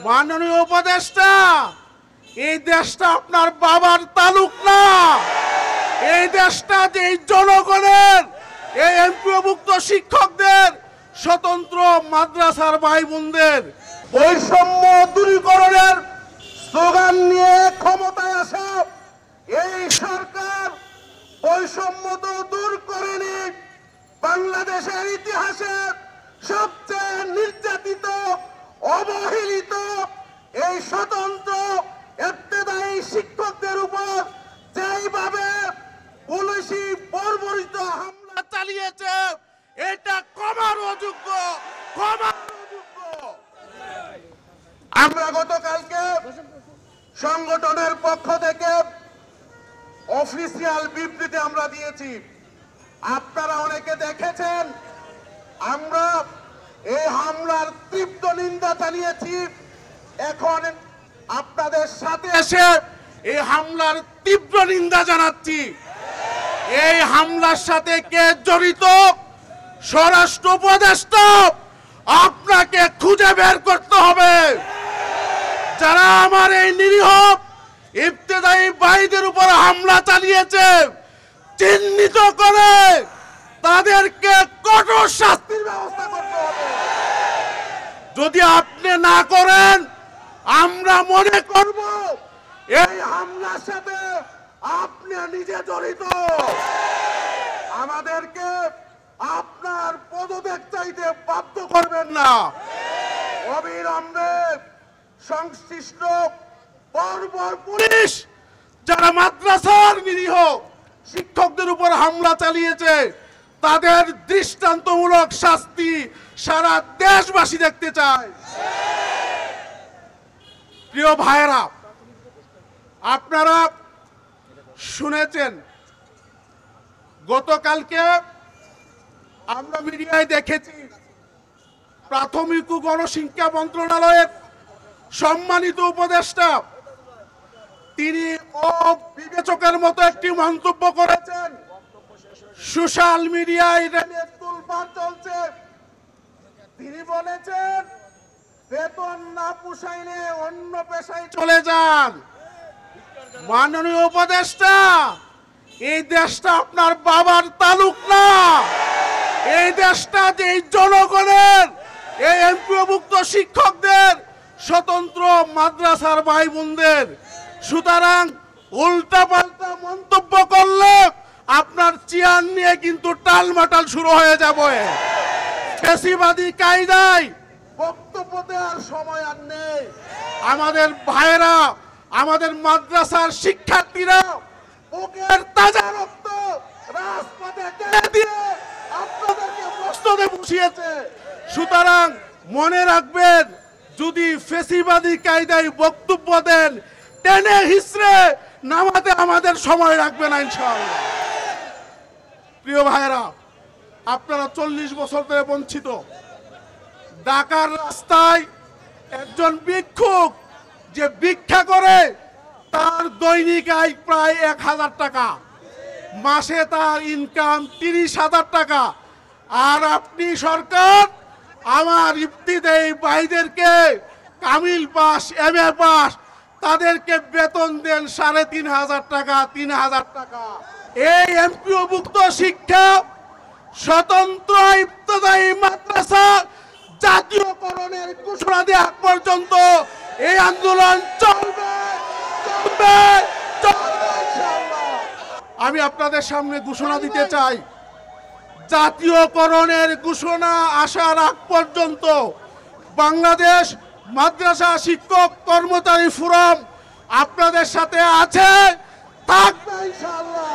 মাননীয় উপদেষ্টা, এই দেশটা আপনার বাবার তালুক না। এই দেশটা যে জনগণের, এই এমপিওভুক্ত শিক্ষকদের, স্বতন্ত্র মাদ্রাসার ভাই বোনদের। বৈষম্য দূরীকরণের স্লোগান নিয়ে ক্ষমতায় আসা এই সরকার বৈষম্য তো দূর করেনি, বাংলাদেশের ইতিহাসে সবচেয়ে নির্যাতিত, অবহেলিত এই স্বতন্ত্র ইবতেদায়ী শিক্ষকদের উপর যেইভাবে পুলিশি বর্বরিত হামলা চালিয়েছে, এটা ক্ষমার অযোগ্য, ক্ষমার অযোগ্য। আমরা গতকালকে সংগঠনের পক্ষ থেকে অফিসিয়াল বিবৃতি আমরা দিয়েছি, আপনারা অনেকে দেখেছেন। আমরা এই হামলার তীব্র নিন্দা জানিয়েছি। এখন আপনাদের সাথে এসে এই হামলার তীব্র নিন্দা জানাচ্ছি। এই হামলার সাথে কে জড়িত, স্বরাষ্ট্র উপদেষ্টা, আপনাকে খুঁজে বের করতে হবে। যারা আমার এই নিরীহ ইবতেদায়ী ভাইদের উপর হামলা চালিয়েছে, চিহ্নিত করে তাদেরকে কঠোর শাস্তির ব্যবস্থা করতে হবে। যদি আপনি না করেন, আমরা মনে করব এই হামলার সাথে আপনি নিজে জড়িত। আমাদেরকে আপনার পদত্যাগ চাইতে বাধ্য করবেন না। অবিলম্বে সংশ্লিষ্ট বর্বর পুলিশ যারা মাদ্রাসার নিরীহ শিক্ষকদের উপর হামলা চালিয়েছে, তাদের দৃষ্টান্তমূলক শাস্তি সারা দেশবাসী দেখতে চায়। প্রিয় ভাইরা, আপনারা শুনেছেন গতকালকে আমরা মিডিয়ায় দেখেছি, প্রাথমিক ও গণশিক্ষা মন্ত্রণালয়ের সম্মানিত উপদেষ্টা তিনি অবিবেচকের মতো একটি মন্তব্য করেছেন। সোশ্যাল মিডিয়ায় তোলপাড় চলছে। তিনি বলেছেন, বেতন না পোষাইলে অন্য পেশায় চলে যান। মাননীয় উপদেষ্টা, এই দেশটা আপনার বাবার তালুক না। এই দেশটা যে জনগণের, এই এমপিওভুক্ত শিক্ষকদের, স্বতন্ত্র মাদ্রাসার ভাই বোনদের। সুতরাং উল্টাপাল্টা মন্তব্য করলে আপনার চেয়ার নিয়ে কিন্তু টালমাটাল শুরু হয়ে যাবে। ফ্যাসিবাদী কায়দায় বক্তব্য দেওয়ার সময় আর নেই। আমাদের ভাইরা, আমাদের মাদ্রাসার শিক্ষার্থীরা বুকের তাজা রক্ত রাজপথে ঢেলে দিয়ে আপনাদেরকে প্রশ্নে বসিয়েছে। সুতরাং মনে রাখবেন, যদি ফ্যাসিবাদী কায়দায় বক্তব্য দেন, টেনে হিসড়ে নামাতে আমাদের সময় রাখবে না ইনশাআল্লাহ। প্রিয় ভাইরা, আপনারা 40 বছর ধরে বঞ্চিত। ঢাকার রাস্তায় একজন ভিক্ষুক যে ভিক্ষা করে, তার দৈনিক আয় প্রায় 1000 টাকা, মাসে তার ইনকাম 30,000 টাকা। আর আপনি সরকার আমার ইবতিদায়ী ভাইদেরকে কামিল পাস, MA পাস, তাদেরকে বেতন দেন 3500 টাকা, 3000 টাকা। এই এমপিওভুক্ত শিক্ষা স্বতন্ত্র ইবতেদায়ী মাদ্রাসা জাতীয়করণের ঘোষণা দেওয়া পর্যন্ত এই আন্দোলন চলবে, চলবে, চলবে ইনশাআল্লাহ। আমি আপনাদের সামনে ঘোষণা দিতে চাই, জাতীয়করণের ঘোষণা আসার আগ পর্যন্ত বাংলাদেশ মাদ্রাসা শিক্ষক কর্মচারী ফোরাম আপনাদের সাথে আছে, থাকবে ইনশাআল্লাহ।